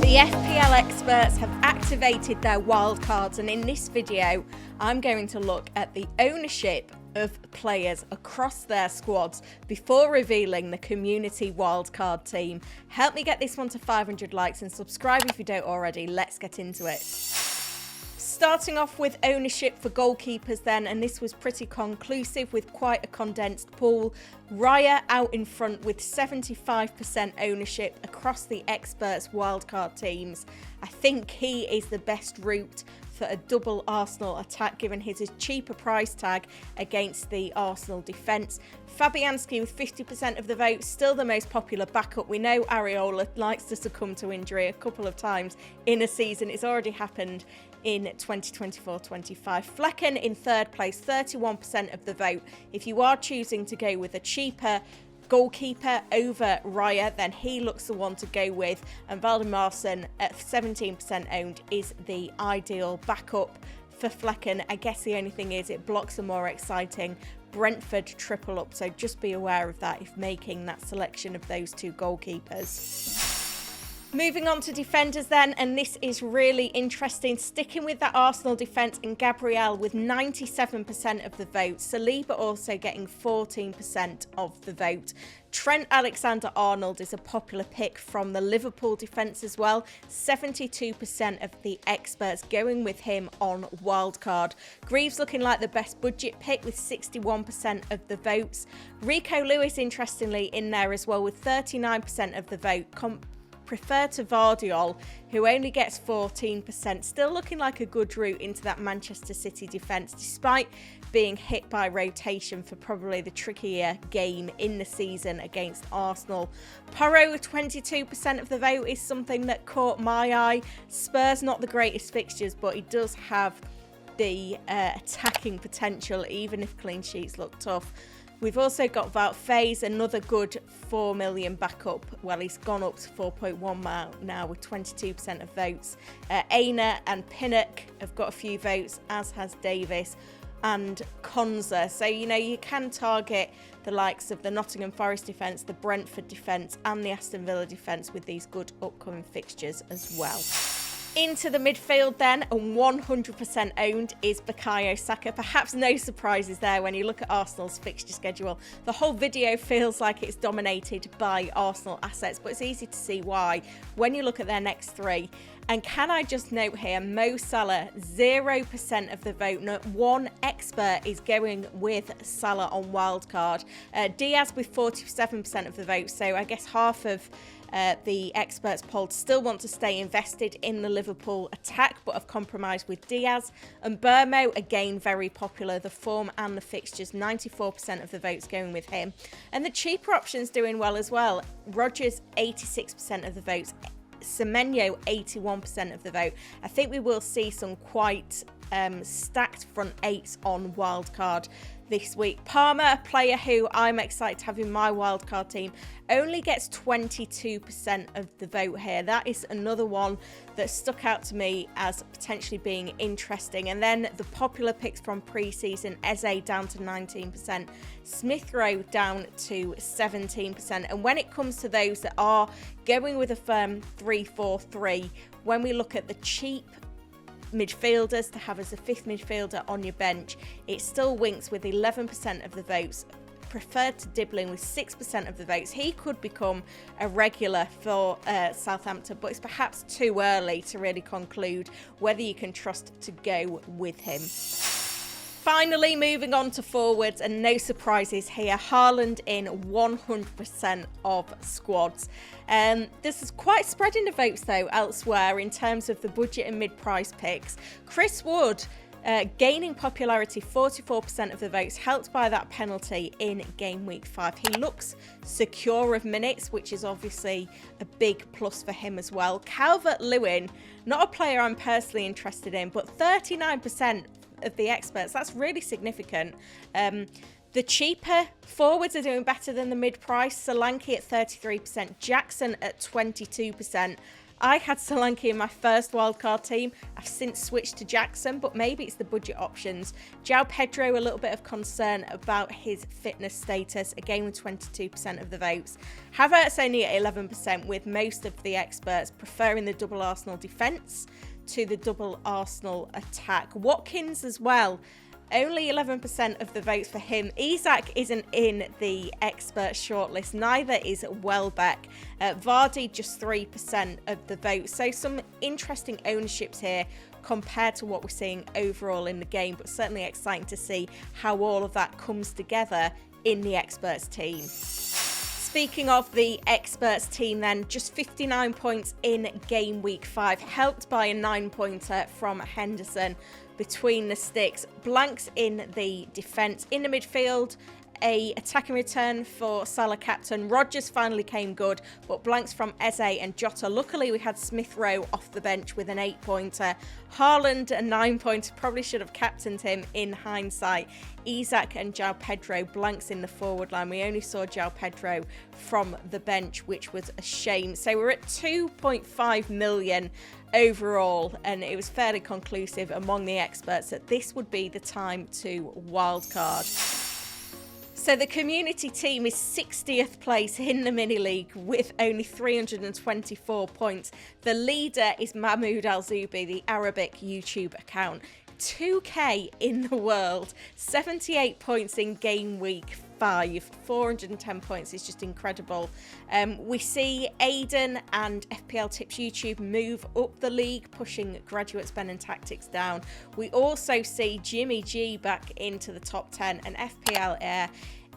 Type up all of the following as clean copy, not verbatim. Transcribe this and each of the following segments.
The FPL Experts have activated their wildcards, and in this video I'm going to look at the ownership of players across their squads before revealing the community wildcard team. Help me get this one to 500 likes and subscribe if you don't already. Let's get into it. Starting off with ownership for goalkeepers then, and this was pretty conclusive with quite a condensed pool. Raya out in front with 75% ownership across the Experts wildcard teams. I think he is the best route for a double Arsenal attack given his cheaper price tag against the Arsenal defence. Fabianski with 50% of the vote, still the most popular backup. We know Areola likes to succumb to injury a couple of times in a season. It's already happened in 2024-25. Flecken in third place, 31% of the vote. If you are choosing to go with a cheaper goalkeeper over Raya, then he looks the one to go with, and Valdemarson at 17% owned is the ideal backup for Flecken. I guess the only thing is it blocks a more exciting Brentford triple up, so just be aware of that if making that selection of those two goalkeepers. Moving on to defenders then, and this is really interesting. Sticking with that Arsenal defence, and Gabriel with 97% of the vote. Saliba also getting 14% of the vote. Trent Alexander-Arnold is a popular pick from the Liverpool defence as well. 72% of the experts going with him on wildcard. Greaves looking like the best budget pick with 61% of the votes. Rico Lewis interestingly in there as well with 39% of the vote. Preferred to Vardiol, who only gets 14%. Still looking like a good route into that Manchester City defence, despite being hit by rotation for probably the trickier game in the season against Arsenal. Porro with 22% of the vote is something that caught my eye. Spurs not the greatest fixtures, but he does have the attacking potential, even if clean sheets look tough. We've also got Wout Faes, another good 4 million backup. Well, he's gone up to 4.1 now with 22% of votes. Aina and Pinnock have got a few votes, as has Davis and Konza. So, you know, you can target the likes of the Nottingham Forest defence, the Brentford defence and the Aston Villa defence with these good upcoming fixtures as well. Into the midfield then, and 100% owned is Bukayo Saka. Perhaps no surprises there when you look at Arsenal's fixture schedule. The whole video feels like it's dominated by Arsenal assets, but it's easy to see why when you look at their next three. And can I just note here, Mo Salah, 0% of the vote. Not one expert is going with Salah on wildcard. Diaz with 47% of the vote, so I guess half of the experts polled still want to stay invested in the Liverpool attack, but have compromised with Diaz. And Burmo, again, very popular. The form and the fixtures, 94% of the votes going with him. And the cheaper options doing well as well. Rodgers, 86% of the votes. Semenyo, 81% of the vote. I think we will see some quite stacked front eights on wildcard this week. Palmer, a player who I'm excited to have in my wildcard team, only gets 22% of the vote here. That is another one that stuck out to me as potentially being interesting. And then the popular picks from pre-season, Eze down to 19%, Smith Rowe down to 17%. And when it comes to those that are going with a firm 3-4-3, when we look at the cheap midfielders to have as a fifth midfielder on your bench, it still Winks with 11% of the votes. Preferred to Dibbling with 6% of the votes. He could become a regular for Southampton, but it's perhaps too early to really conclude whether you can trust to go with him. Finally, moving on to forwards, and no surprises here. Haaland in 100% of squads. This is quite spreading the votes though elsewhere in terms of the budget and mid-price picks. Chris Wood gaining popularity, 44% of the votes, helped by that penalty in Gameweek 5. He looks secure of minutes, which is obviously a big plus for him as well. Calvert-Lewin, not a player I'm personally interested in, but 39% of the experts, that's really significant. The cheaper forwards are doing better than the mid-price. Solanke at 33%, Jackson at 22%. I had Solanke in my first wildcard team. I've since switched to Jackson, but maybe it's the budget options. João Pedro, a little bit of concern about his fitness status, again with 22% of the votes. Havertz only at 11%, with most of the experts preferring the double Arsenal defence to the double Arsenal attack. Watkins as well. Only 11% of the votes for him. Isak isn't in the expert shortlist, neither is Welbeck. Vardy just 3% of the votes. So some interesting ownerships here compared to what we're seeing overall in the game, but certainly exciting to see how all of that comes together in the experts team. Speaking of the experts team then, just 59 points in game week 5, helped by a 9-pointer from Henderson between the sticks. Blanks in the defence. In the midfield, a attacking return for Salah captain. Rodgers finally came good, but blanks from Eze and Jota. Luckily, we had Smith Rowe off the bench with an 8-pointer. Haaland, a 9-pointer. Probably should have captained him in hindsight. Isak and João Pedro blanks in the forward line. We only saw João Pedro from the bench, which was a shame. So we're at 2.5 million overall, and it was fairly conclusive among the experts that this would be the time to wildcard. So the community team is 60th place in the mini league with only 324 points. The leader is Mahmoud Al-Zubi, the Arabic YouTube account. 2k in the world, 78 points in game week 5, 410 points is just incredible. We see Aiden and FPL Tips YouTube move up the league, pushing Graduates Ben and Tactics down. We also see Jimmy G back into the top 10 and FPL Air.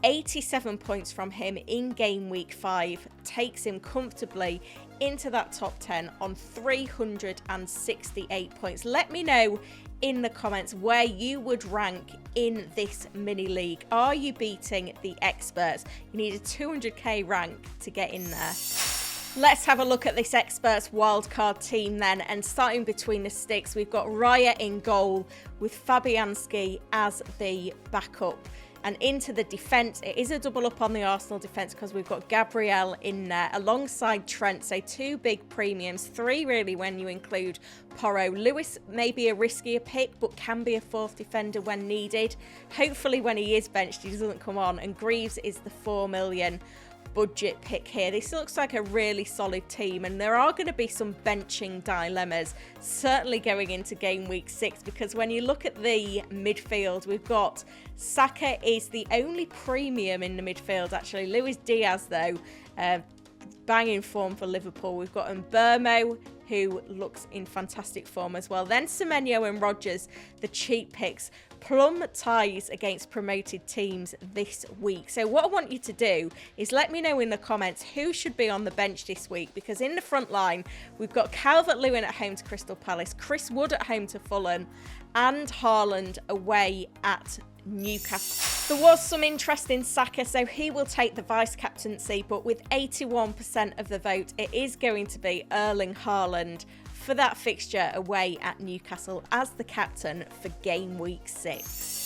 87 points from him in game week 5 takes him comfortably into that top 10 on 368 points. Let me know in the comments where you would rank in this mini league. Are you beating the experts? You need a 200k rank to get in there. Let's have a look at this experts wildcard team then, and starting between the sticks, we've got Raya in goal with Fabianski as the backup. And into the defence, it is a double up on the Arsenal defence because we've got Gabriel in there alongside Trent. So 2 big premiums, 3 really when you include Porro. Lewis may be a riskier pick, but can be a 4th defender when needed. Hopefully when he is benched, he doesn't come on. And Greaves is the 4 million budget pick here. This looks like a really solid team, and there are going to be some benching dilemmas certainly going into game week 6, because when you look at the midfield, we've got Saka is the only premium in the midfield actually. Luis Diaz though, banging form for Liverpool. We've got Mbermo, who looks in fantastic form as well. Then Semenyo and Rodgers, the cheap picks. Plum ties against promoted teams this week. So what I want you to do is let me know in the comments who should be on the bench this week, because in the front line, we've got Calvert-Lewin at home to Crystal Palace, Chris Wood at home to Fulham, and Haaland away at Newcastle. There was some interest in Saka, so he will take the vice captaincy, but with 81% of the vote, it is going to be Erling Haaland for that fixture away at Newcastle as the captain for game week 6.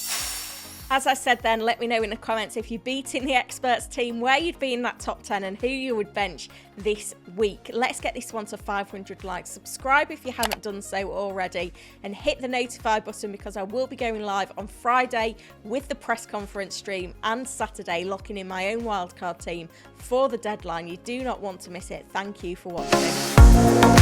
As I said then, let me know in the comments if you're beating the experts team, where you'd be in that top 10 and who you would bench this week. Let's get this one to 500 likes. Subscribe if you haven't done so already, and hit the notify button because I will be going live on Friday with the press conference stream and Saturday locking in my own wildcard team for the deadline. You do not want to miss it. Thank you for watching.